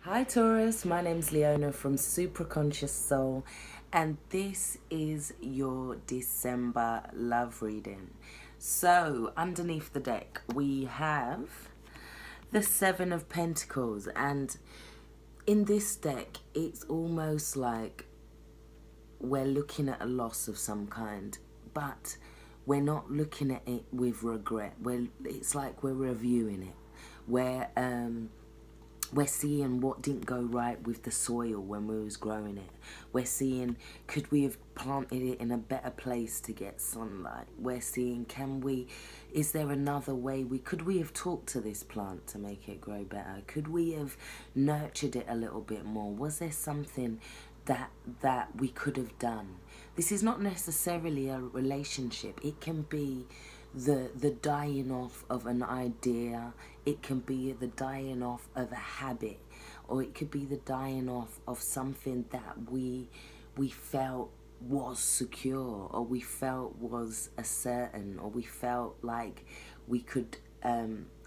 Hi Taurus, my name's Leona from Supra ConsciousSoul, and this is your December love reading. So, underneath the deck, we have the Seven of Pentacles, and in this deck, it's almost like we're looking at a loss of some kind, but we're not looking at it with regret. It's like we're reviewing it. We're seeing what didn't go right with the soil when we was growing it. We're seeing, could we have planted it in a better place to get sunlight? We're seeing, is there another way could we have talked to this plant to make it grow better? Could we have nurtured it a little bit more? Was there something that we could have done? This is not necessarily a relationship. It can be the dying off of an idea. It can be the dying off of a habit, or it could be the dying off of something that we felt was secure, or we felt was a certain, or we felt like we could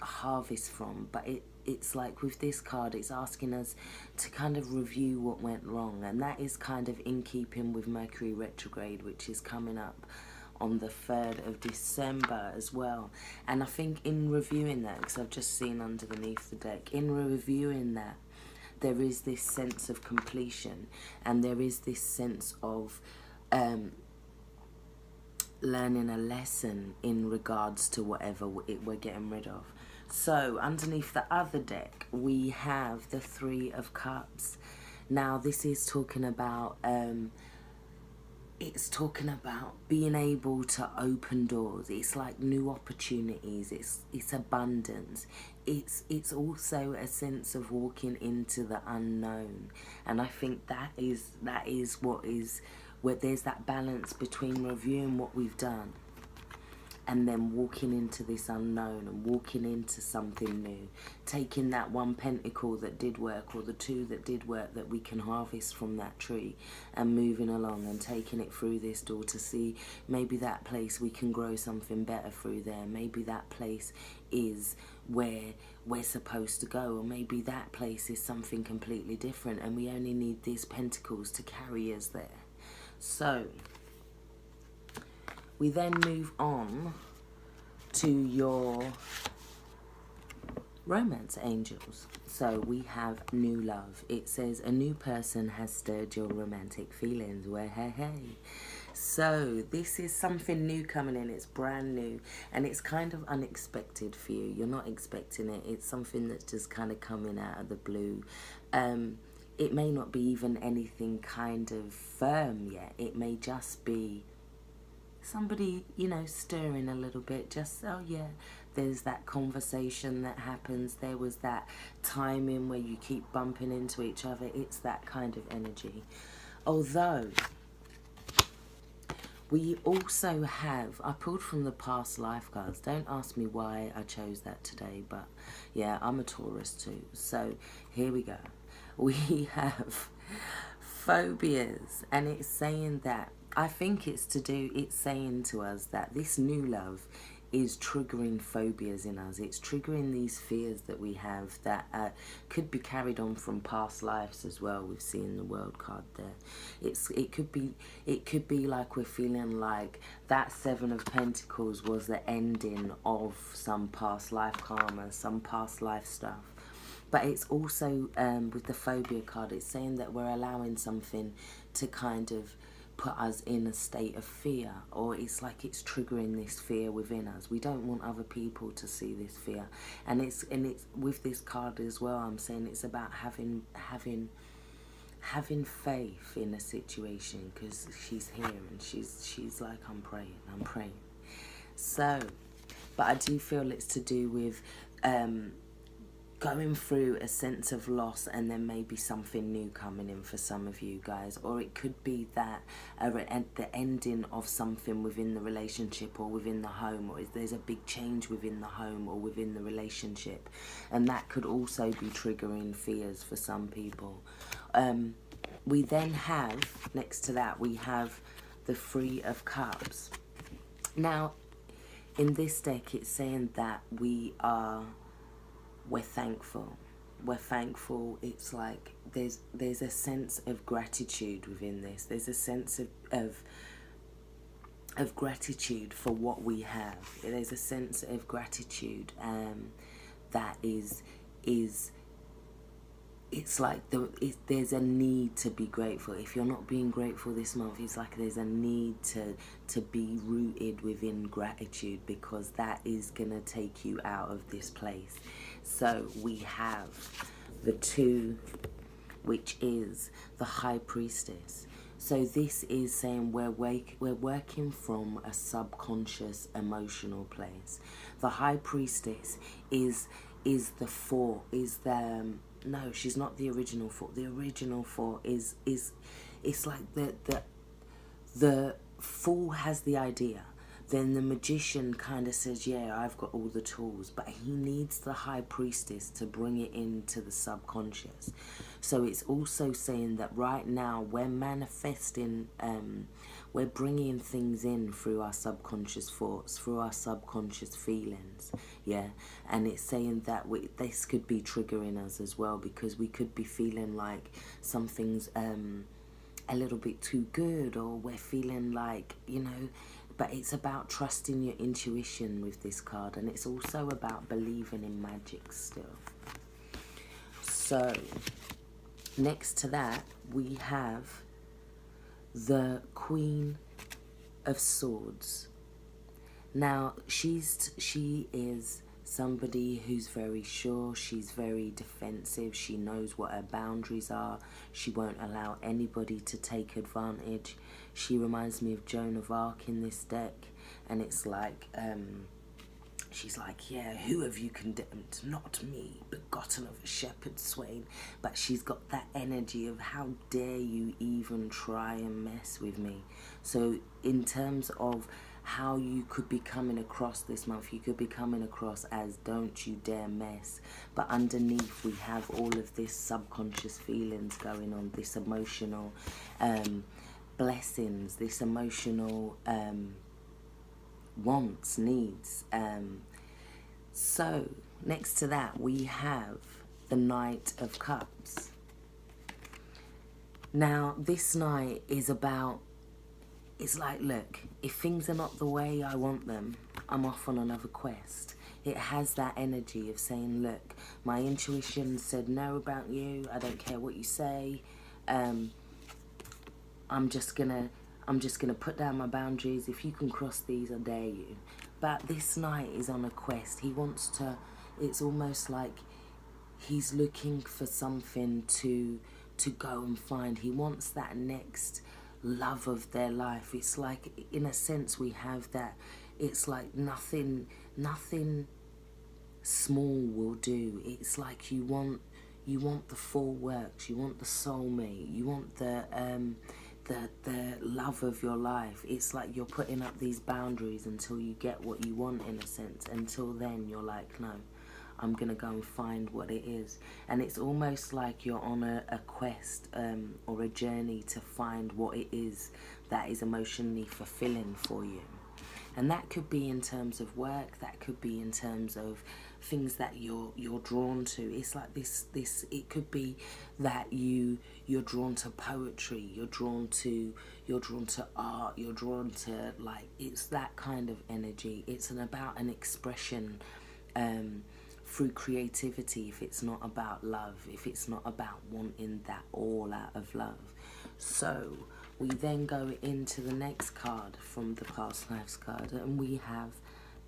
harvest from. But it's like with this card, it's asking us to kind of review what went wrong, and that is kind of in keeping with Mercury retrograde, which is coming up on the 3rd of December as well. And I think in reviewing that, because I've just seen underneath the deck, in reviewing that, there is this sense of completion, and there is this sense of learning a lesson in regards to whatever we're getting rid of. So underneath the other deck, we have the Three of Cups. Now this is talking about it's talking about being able to open doors. It's like new opportunities. It's abundance. It's also a sense of walking into the unknown. And I think that is what is where there's that balance between reviewing what we've done and then walking into this unknown and walking into something new, taking that one pentacle that did work, or the two that did work, that we can harvest from that tree, and moving along and taking it through this door to see maybe that place we can grow something better through there. Maybe that place is where we're supposed to go, or maybe that place is something completely different and we only need these pentacles to carry us there. So we then move on to your romance angels. So we have new love. It says a new person has stirred your romantic feelings. Well, hey. So this is something new coming in. It's brand new, and it's kind of unexpected for you. You're not expecting it. It's something that's just kind of coming out of the blue. It may not be even anything kind of firm yet. It may just be somebody, stirring a little bit. Just, oh yeah, there's that conversation that happens. There was that timing where you keep bumping into each other. It's that kind of energy. Although we also have, I pulled from the past life cards. Don't ask me why I chose that today, but yeah, I'm a Taurus too. So here we go. We have phobias, and it's saying that, I think it's saying to us that this new love is triggering phobias in us. It's triggering these fears that we have that could be carried on from past lives as well. We've seen the World card there. It could be like we're feeling like that Seven of Pentacles was the ending of some past life karma, some past life stuff. But it's also, with the phobia card, it's saying that we're allowing something to kind of put us in a state of fear, or it's like it's triggering this fear within us. We don't want other people to see this fear. And it's with this card as well, I'm saying it's about having faith in a situation, because she's here and she's like, I'm praying. So, but I do feel it's to do with going through a sense of loss, and then maybe something new coming in for some of you guys. Or it could be that at the ending of something within the relationship or within the home, or there's a big change within the home or within the relationship, and that could also be triggering fears for some people. We then have, next to that, we have the Three of Cups. Now in this deck, it's saying that we're thankful. we're thankful. It's like there's a sense of gratitude within this. There's a sense of gratitude for what we have. There's a sense of gratitude that is it's like there's a need to be grateful. If you're not being grateful this month, it's like there's a need to be rooted within gratitude, because that is going to take you out of this place. So we have the 2, which is the High Priestess. So this is saying we're working from a subconscious emotional place. The High Priestess is the 4, is the no, she's not the original 4. The original 4 is it's like the Fool has the idea. Then the Magician kind of says, yeah, I've got all the tools, but he needs the High Priestess to bring it into the subconscious. So it's also saying that right now we're manifesting, we're bringing things in through our subconscious thoughts, through our subconscious feelings, yeah. And it's saying that this could be triggering us as well, because we could be feeling like something's a little bit too good, or we're feeling like, you know. But it's about trusting your intuition with this card, and it's also about believing in magic still. So next to that, we have the Queen of Swords. Now, she is somebody who's very sure, she's very defensive, she knows what her boundaries are, she won't allow anybody to take advantage. She reminds me of Joan of Arc in this deck, and it's like, she's like, yeah, who have you condemned? Not me, begotten of a shepherd swain. But she's got that energy of, how dare you even try and mess with me? So in terms of how you could be coming across this month, you could be coming across as, don't you dare mess. But underneath we have all of this subconscious feelings going on, this emotional blessings, this emotional wants, needs. So next to that we have the Knight of Cups. Now this Knight is about, it's like, look, if things are not the way I want them, I'm off on another quest. It has that energy of saying, look, my intuition said no about you, I don't care what you say, I'm just gonna put down my boundaries. If you can cross these, I dare you. But this Knight is on a quest. He wants to, it's almost like he's looking for something to go and find. He wants that next love of their life. It's like, in a sense, we have that. It's like nothing small will do. It's like you want the full works. You want the soulmate. You want the love of your life. It's like you're putting up these boundaries until you get what you want, in a sense. Until then, you're like, no, I'm going to go and find what it is. And it's almost like you're on a quest or a journey to find what it is that is emotionally fulfilling for you. And that could be in terms of work, that could be in terms of things that you're drawn to. It's like this it could be that you're drawn to poetry, you're drawn to art, you're drawn to, like, it's that kind of energy. It's about an expression through creativity, if it's not about love, if it's not about wanting that all out of love. So we then go into the next card from the past lives card, and we have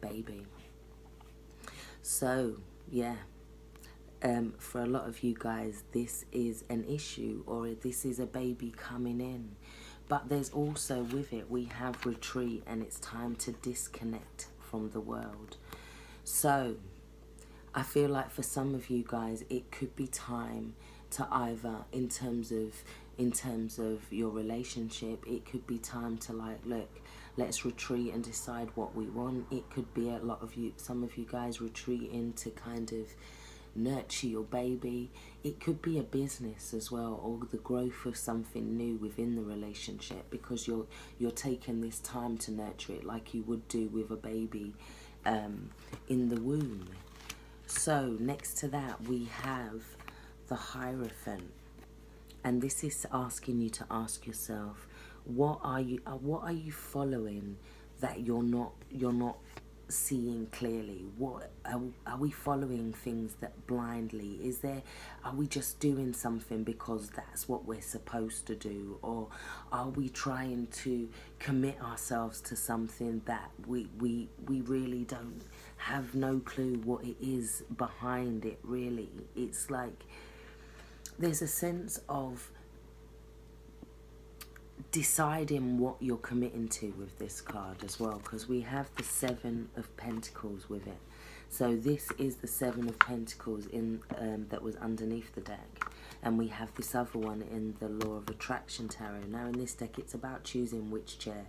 baby. So yeah, for a lot of you guys, this is an issue, or this is a baby coming in. But there's also with it, we have retreat, and it's time to disconnect from the world. So I feel like for some of you guys, it could be time to either, in terms of your relationship, it could be time to, like, look, let's retreat and decide what we want. It could be some of you guys retreating to kind of nurture your baby. It could be a business as well, or the growth of something new within the relationship, because you're taking this time to nurture it like you would do with a baby in the womb. So next to that we have the Hierophant. And this is asking you to ask yourself, what are you following that you're not seeing clearly? What are we following things that blindly? Are we just doing something because that's what we're supposed to do, or are we trying to commit ourselves to something that we really don't have no clue what it is behind it? Really, it's like there's a sense of deciding what you're committing to with this card as well, because we have the Seven of Pentacles with it. So this is the Seven of Pentacles in that was underneath the deck, and we have this other one in the Law of Attraction Tarot. Now in this deck, it's about choosing which chair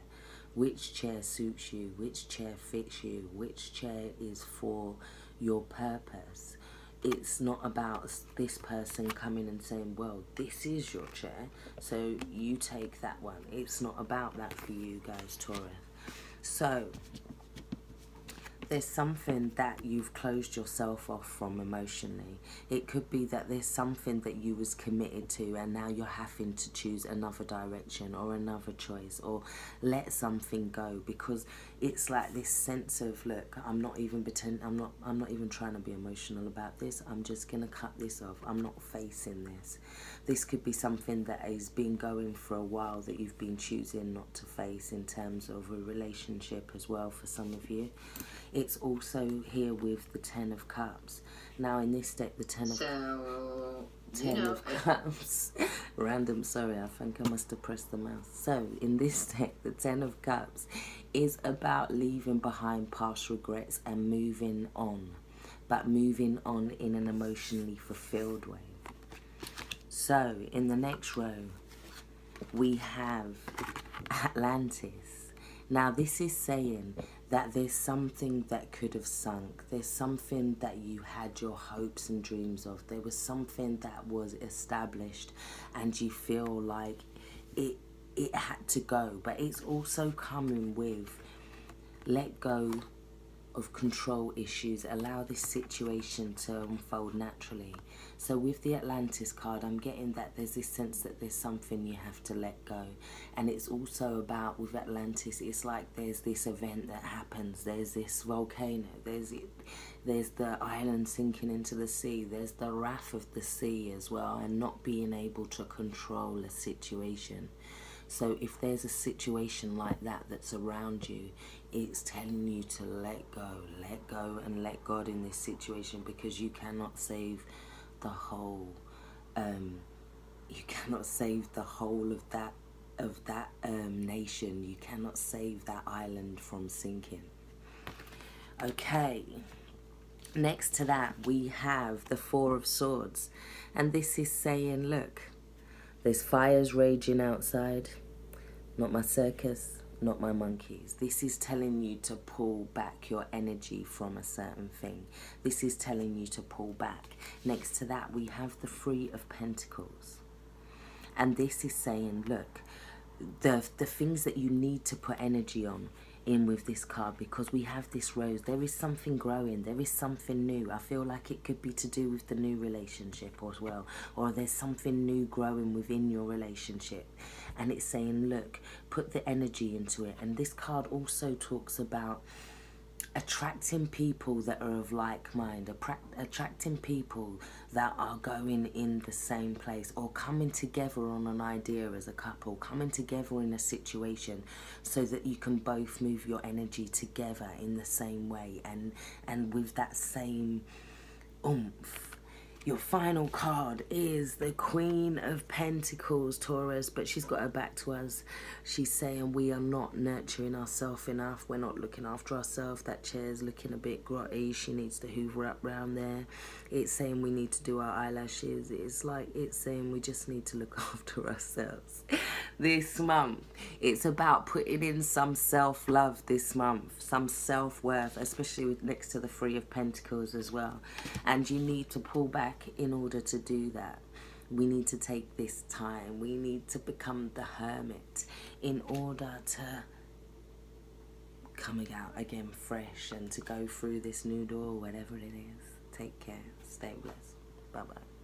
suits you, which chair fits you, which chair is for your purpose. It's not about this person coming and saying, well, this is your chair, so you take that one. It's not about that for you guys, Taurus. So there's something that you've closed yourself off from emotionally. It could be that there's something that you was committed to and now you're having to choose another direction or another choice, or let something go, because it's like this sense of, look, I'm not even trying to be emotional about this. I'm just going to cut this off. I'm not facing this. This could be something that has been going for a while that you've been choosing not to face, in terms of a relationship as well for some of you. It's also here with the Ten of Cups. Now in this deck, the Ten of Cups. Random, sorry, I think I must have pressed the mouse. So in this deck, the Ten of Cups is about leaving behind past regrets and moving on, but moving on in an emotionally fulfilled way. So in the next row, we have Atlantis. Now this is saying that there's something that could have sunk. There's something that you had your hopes and dreams of. There was something that was established and you feel like it had to go. But it's also coming with, let go of control issues. Allow this situation to unfold naturally. So with the Atlantis card, I'm getting that there's this sense that there's something you have to let go. And it's also about, with Atlantis, it's like there's this event that happens. There's this volcano. There's the island sinking into the sea. There's the wrath of the sea as well, and not being able to control a situation. So if there's a situation like that that's around you, it's telling you to let go and let God in this situation, because you cannot save the whole. You cannot save the whole of that nation. You cannot save that island from sinking. Okay. Next to that, we have the Four of Swords, and this is saying, look, there's fires raging outside. Not my circus, not my monkeys. This is telling you to pull back your energy from a certain thing. This is telling you to pull back. Next to that, we have the Three of Pentacles. And this is saying, look, the things that you need to put energy on in with this card, because we have this rose. There is something growing. There is something new. I feel like it could be to do with the new relationship as well, or there's something new growing within your relationship. And it's saying, look, put the energy into it. And this card also talks about attracting people that are of like mind, attracting people that are going in the same place, or coming together on an idea as a couple, coming together in a situation, so that you can both move your energy together in the same way and with that same oomph. Your final card is the Queen of Pentacles, Taurus, but she's got her back to us. She's saying we are not nurturing ourselves enough. We're not looking after ourselves. That chair's looking a bit grotty. She needs to hoover up round there. It's saying we need to do our eyelashes. It's saying we just need to look after ourselves. This month, it's about putting in some self-love this month, some self-worth, especially with next to the Three of Pentacles as well. And you need to pull back in order to do that. We need to take this time. We need to become the hermit in order to coming out again fresh and to go through this new door, whatever it is. Take care. Stay blessed. Bye-bye.